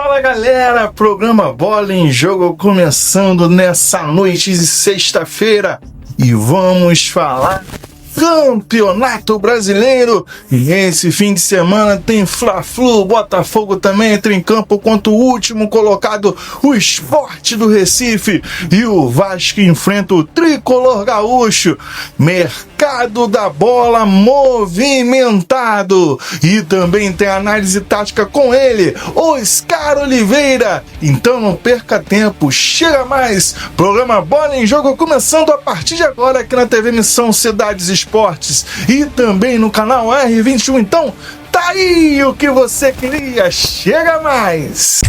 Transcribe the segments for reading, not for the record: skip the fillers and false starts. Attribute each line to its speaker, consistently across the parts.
Speaker 1: Fala galera, programa Bola em Jogo começando nessa noite de sexta-feira e vamos falar Campeonato Brasileiro. E esse fim de semana tem Fla-Flu, Botafogo também entra em campo contra o último colocado, o Sport do Recife, e o Vasco enfrenta o Tricolor Gaúcho. Mercado da bola movimentado e também tem análise tática com ele, Oscar Oliveira. Então não perca tempo, chega mais, programa Bola em Jogo começando a partir de agora aqui na TV Missão Cidades Esportes e também no canal R21. Então tá aí o que você queria, chega mais.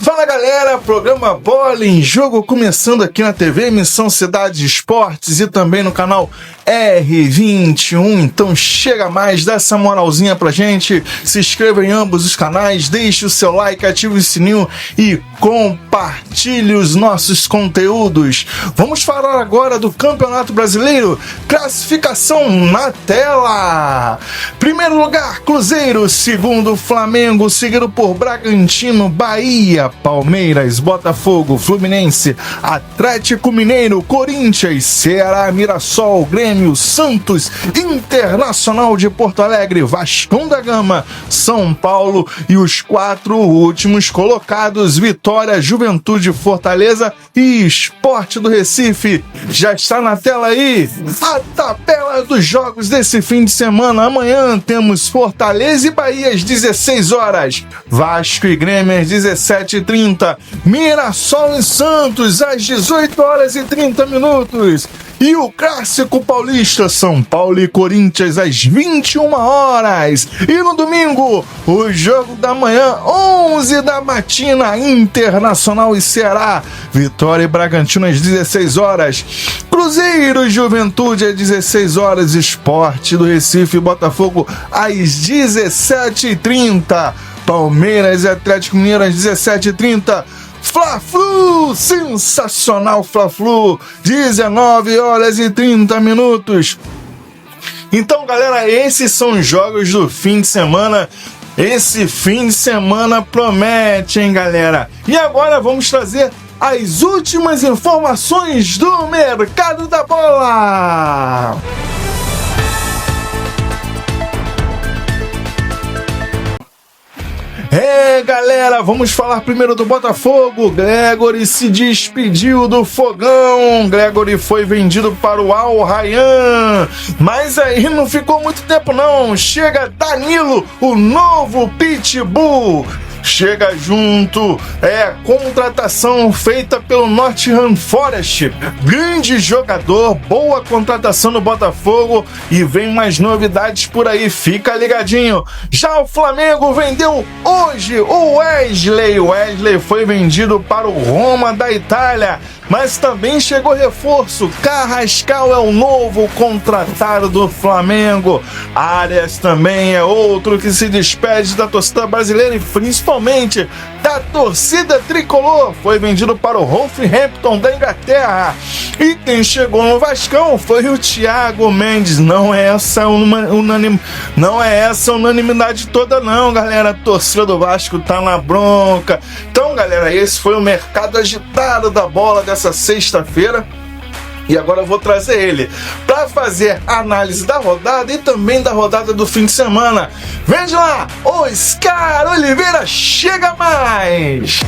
Speaker 1: Fala galera, programa Bola em Jogo começando aqui na TV Missão Cidades Esportes e também no canal R21. Então chega mais, dá essa moralzinha pra gente, se inscreva em ambos os canais, deixe o seu like, ative o sininho e compartilhe os nossos conteúdos. Vamos falar agora do Campeonato Brasileiro, classificação na tela. Primeiro lugar, Cruzeiro, segundo Flamengo, seguido por Bragantino, Bahia, Palmeiras, Botafogo, Fluminense, Atlético Mineiro, Corinthians, Ceará, Mirassol, Grêmio, Santos, Internacional de Porto Alegre, Vascão da Gama, São Paulo e os 4 últimos colocados, Vitória, Juventude, Fortaleza e Sport do Recife. Já está na tela aí a tabela dos jogos desse fim de semana. Amanhã temos Fortaleza e Bahia às 16 horas, Vasco e Grêmio às 17h30, Mirassol e Santos às 18h30 e o Clássico Paulista, São Paulo e Corinthians às 21 horas. E no domingo, o jogo da manhã, 11 da matina, Internacional e Ceará, Vitória e Bragantino às 16 horas, Cruzeiro e Juventude às 16 horas, Sport do Recife e Botafogo às 17h30, Palmeiras e Atlético Mineiro às 17h30, Fla-Flu, sensacional Fla-Flu, 19h30. Então, galera, esses são os jogos do fim de semana. Esse fim de semana promete, hein, galera? E agora vamos trazer as últimas informações do mercado da bola. Galera, vamos falar primeiro do Botafogo. Gregori se despediu do Fogão. Gregori foi vendido para o Al Rayyan, mas aí não ficou muito tempo não. Chega Danilo, o novo Pitbull. Chega junto, contratação feita pelo Nottingham Forest, grande jogador, boa contratação no Botafogo e vem mais novidades por aí, fica ligadinho. Já o Flamengo vendeu hoje o Wesley foi vendido para o Roma da Itália, mas também chegou reforço, Carrascal é o novo contratado do Flamengo. Arias também é outro que se despede da torcida brasileira e principalmente da torcida tricolor, foi vendido para o Wolverhampton da Inglaterra. E quem chegou no Vascão foi o Thiago Mendes. Não é essa unanimidade toda não, galera. A torcida do Vasco tá na bronca. Então, galera, esse foi o mercado agitado da bola dessa sexta-feira. E agora eu vou trazer ele para fazer a análise da rodada e também da rodada do fim de semana. Vem de lá, Oscar Oliveira, chega mais!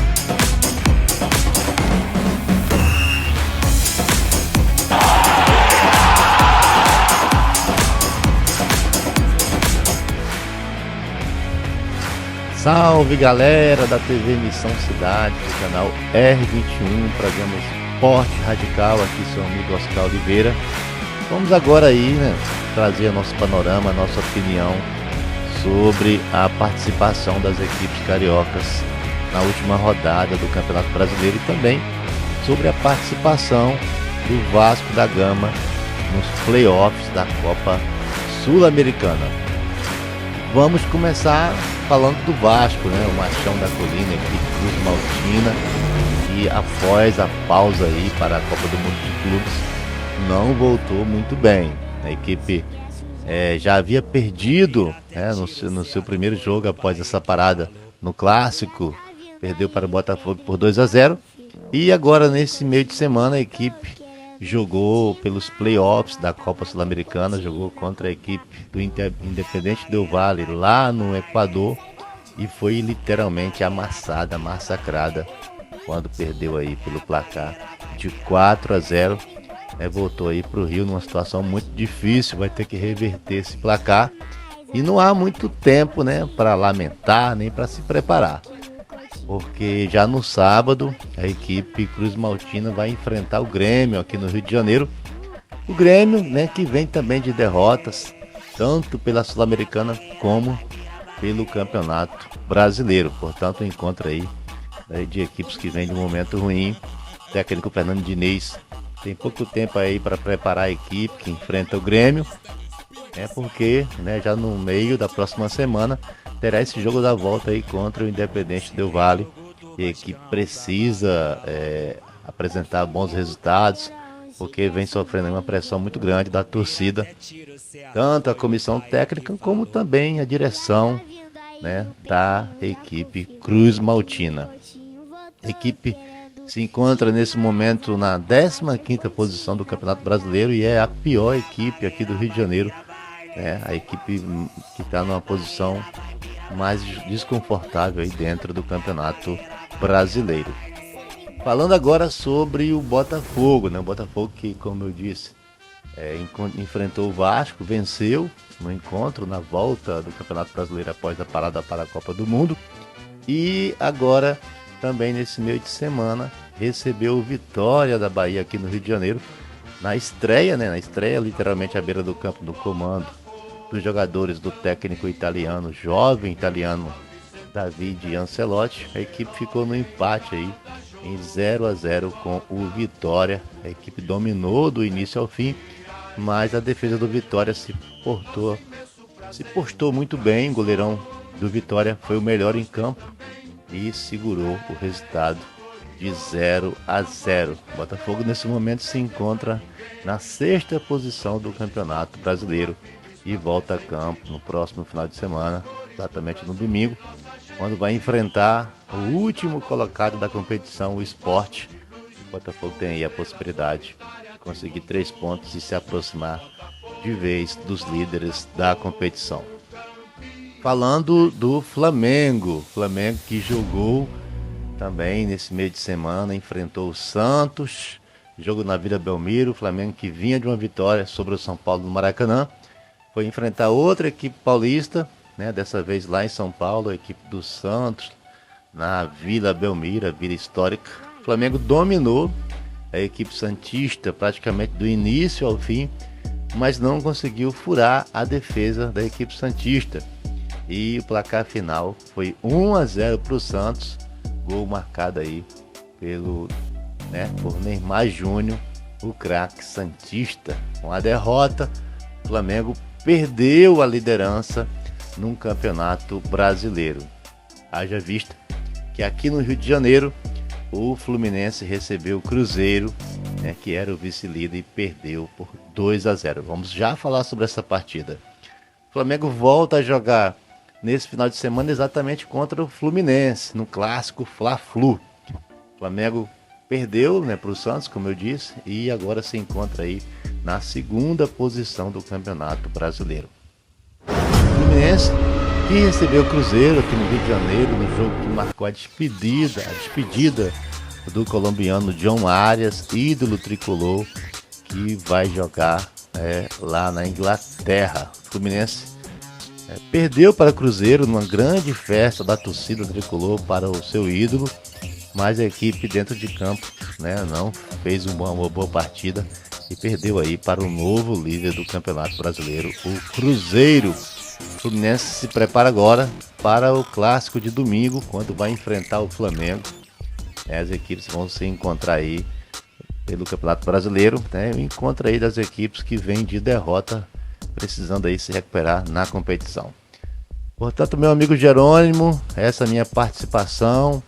Speaker 2: Salve galera da TV Missão Cidade, do canal R21, programa Esporte Radical, aqui seu amigo Oscar Oliveira. Vamos agora aí, trazer o nosso panorama, a nossa opinião sobre a participação das equipes cariocas na última rodada do Campeonato Brasileiro e também sobre a participação do Vasco da Gama nos playoffs da Copa Sul-Americana. Vamos começar falando do Vasco, o Machão da Colina, equipe Cruz Maltina, e após a pausa aí para a Copa do Mundo de Clubes, não voltou muito bem. A equipe já havia perdido no seu primeiro jogo após essa parada no Clássico, perdeu para o Botafogo por 2-0, e agora nesse meio de semana a equipe jogou pelos playoffs da Copa Sul-Americana, jogou contra a equipe do Independente Del Valle lá no Equador e foi literalmente amassada, massacrada quando perdeu aí pelo placar de 4-0. Voltou aí para o Rio numa situação muito difícil, vai ter que reverter esse placar e não há muito tempo para lamentar nem para se preparar, porque já no sábado a equipe Cruz Maltina vai enfrentar o Grêmio aqui no Rio de Janeiro. O Grêmio que vem também de derrotas, tanto pela Sul-Americana como pelo Campeonato Brasileiro. Portanto, um encontro aí de equipes que vêm de um momento ruim. O técnico Fernando Diniz tem pouco tempo aí para preparar a equipe que enfrenta o Grêmio, porque já no meio da próxima semana terá esse jogo da volta aí contra o Independente Del Valle, e a equipe precisa apresentar bons resultados, porque vem sofrendo uma pressão muito grande da torcida, tanto a comissão técnica como também a direção da equipe Cruz Maltina. A equipe se encontra nesse momento na 15ª posição do Campeonato Brasileiro e é a pior equipe aqui do Rio de Janeiro. A equipe que está numa posição mais desconfortável aí dentro do Campeonato Brasileiro. Falando agora sobre o Botafogo, o Botafogo que, como eu disse, enfrentou o Vasco, venceu no encontro, na volta do Campeonato Brasileiro após a parada para a Copa do Mundo, e agora também nesse meio de semana recebeu o Vitória da Bahia aqui no Rio de Janeiro, na estreia literalmente à beira do campo do comando dos jogadores do técnico italiano, jovem italiano Davide Ancelotti. A equipe ficou no empate aí em 0-0 com o Vitória. A equipe dominou do início ao fim, mas a defesa do Vitória se postou muito bem. O goleirão do Vitória foi o melhor em campo e segurou o resultado de 0-0. O Botafogo nesse momento se encontra na 6ª posição do Campeonato Brasileiro e volta a campo no próximo final de semana, exatamente no domingo, quando vai enfrentar o último colocado da competição, o Sport. O Botafogo tem aí a possibilidade de conseguir 3 pontos e se aproximar de vez dos líderes da competição. Falando do Flamengo que jogou também nesse meio de semana, enfrentou o Santos, jogo na Vila Belmiro. O Flamengo que vinha de uma vitória sobre o São Paulo no Maracanã, foi enfrentar outra equipe paulista, dessa vez lá em São Paulo, a equipe do Santos, na Vila Belmiro, a Vila Histórica. O Flamengo dominou a equipe santista praticamente do início ao fim, mas não conseguiu furar a defesa da equipe santista. E o placar final foi 1-0 para o Santos, gol marcado aí por Neymar Júnior, o craque santista. Com a derrota, o Flamengo perdeu a liderança num campeonato brasileiro. Haja vista que aqui no Rio de Janeiro o Fluminense recebeu o Cruzeiro, que era o vice-líder, e perdeu por 2-0. Vamos já falar sobre essa partida. O Flamengo volta a jogar nesse final de semana exatamente contra o Fluminense, no clássico Fla-Flu. O Flamengo perdeu para o Santos, como eu disse, e agora se encontra aí na 2ª posição do Campeonato Brasileiro. O Fluminense que recebeu o Cruzeiro aqui no Rio de Janeiro, no jogo que marcou a despedida do colombiano John Arias, ídolo tricolor, que vai jogar lá na Inglaterra. O Fluminense perdeu para o Cruzeiro numa grande festa da torcida tricolor para o seu ídolo, mas a equipe dentro de campo não fez uma boa partida e perdeu aí para o novo líder do Campeonato Brasileiro, o Cruzeiro. O Fluminense se prepara agora para o clássico de domingo, quando vai enfrentar o Flamengo. As equipes vão se encontrar aí pelo Campeonato Brasileiro, o encontro aí das equipes que vêm de derrota, precisando aí se recuperar na competição. Portanto, meu amigo Jerônimo, essa é a minha participação.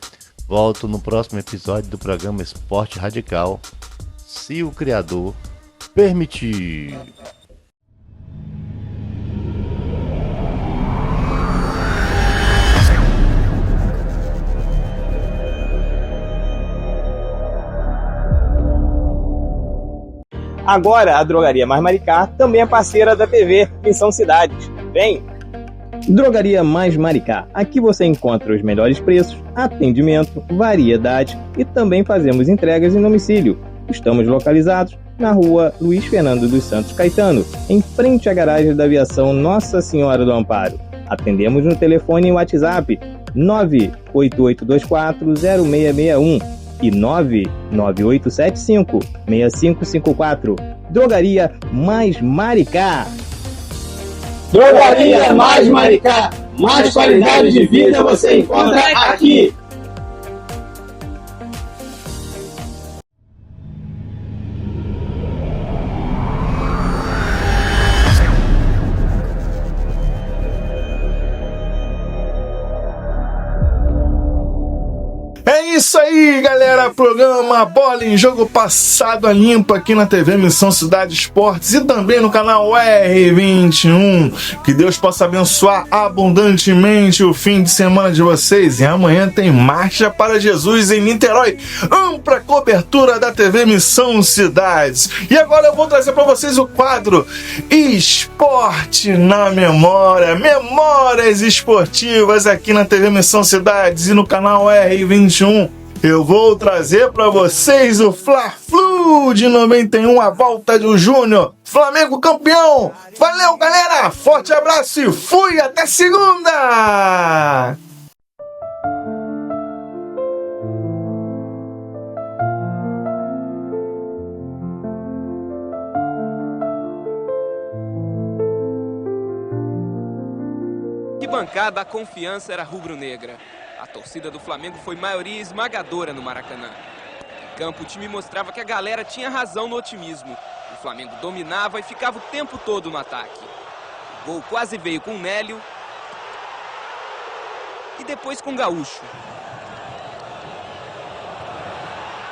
Speaker 2: Volto no próximo episódio do programa Esporte Radical, se o Criador permitir.
Speaker 3: Agora, a Drogaria Mais Maricá também é parceira da TV Missão Cidades. Vem! Drogaria Mais Maricá. Aqui você encontra os melhores preços, atendimento, variedade e também fazemos entregas em domicílio. Estamos localizados na rua Luiz Fernando dos Santos Caetano, em frente à garagem da aviação Nossa Senhora do Amparo. Atendemos no telefone e WhatsApp 988240661 e 99875-6554. Drogaria Mais Maricá.
Speaker 4: Drogaria Mais Maricá. Mais qualidade de vida você encontra aqui.
Speaker 1: É isso aí, galera. Programa Bola em Jogo passado a limpo aqui na TV Missão Cidade Esportes e também no canal R21. Que Deus possa abençoar abundantemente o fim de semana de vocês. E amanhã tem Marcha para Jesus em Niterói. Ampla cobertura da TV Missão Cidades. E agora eu vou trazer para vocês o quadro Esporte na Memória. Memórias esportivas aqui na TV Missão Cidades e no canal R21. Eu vou trazer para vocês o Fla-Flu de 91, a volta do Júnior. Flamengo campeão. Valeu, galera. Forte abraço e fui. Até segunda.
Speaker 5: Que bancada, a confiança era rubro-negra. A torcida do Flamengo foi maioria esmagadora no Maracanã. Em campo, o time mostrava que a galera tinha razão no otimismo. O Flamengo dominava e ficava o tempo todo no ataque. O gol quase veio com o Nélio e depois com o Gaúcho.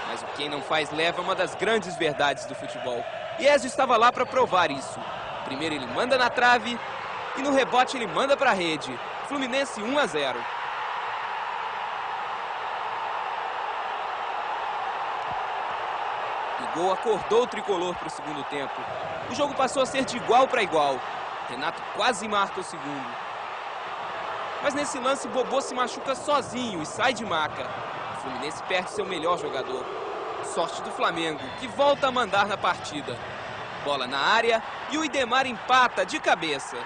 Speaker 5: Mas o quem não faz leva é uma das grandes verdades do futebol. E Ezio estava lá para provar isso. Primeiro ele manda na trave e no rebote ele manda para a rede. Fluminense 1-0. O gol acordou o tricolor para o segundo tempo. O jogo passou a ser de igual para igual. Renato quase marca o segundo. Mas nesse lance, Bobô se machuca sozinho e sai de maca. O Fluminense perde seu melhor jogador. Sorte do Flamengo, que volta a mandar na partida. Bola na área e o Idemar empata de cabeça.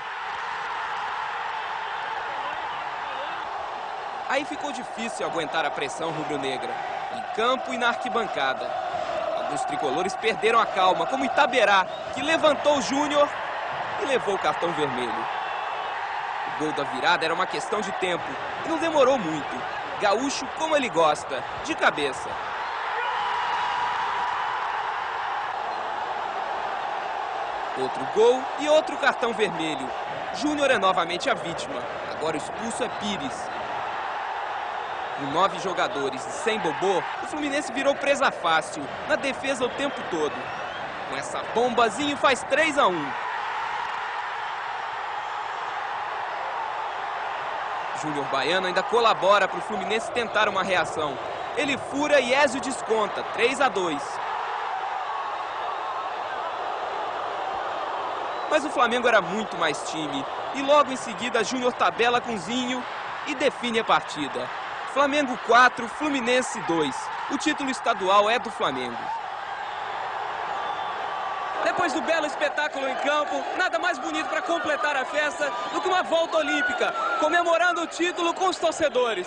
Speaker 5: Aí ficou difícil aguentar a pressão rubro-negra, em campo e na arquibancada. Alguns tricolores perderam a calma, como Itaberá, que levantou o Júnior e levou o cartão vermelho. O gol da virada era uma questão de tempo e não demorou muito. Gaúcho, como ele gosta, de cabeça. Outro gol e outro cartão vermelho. Júnior é novamente a vítima. Agora o expulso é Pires. Com 9 jogadores e sem Bobô, o Fluminense virou presa fácil, na defesa o tempo todo. Com essa bombazinho faz 3-1. Júnior Baiano ainda colabora para o Fluminense tentar uma reação. Ele fura e Ezio desconta, 3-2. Mas o Flamengo era muito mais time. E logo em seguida, Júnior tabela com Zinho e define a partida. Flamengo 4, Fluminense 2. O título estadual é do Flamengo. Depois do belo espetáculo em campo, nada mais bonito para completar a festa do que uma volta olímpica, comemorando o título com os torcedores.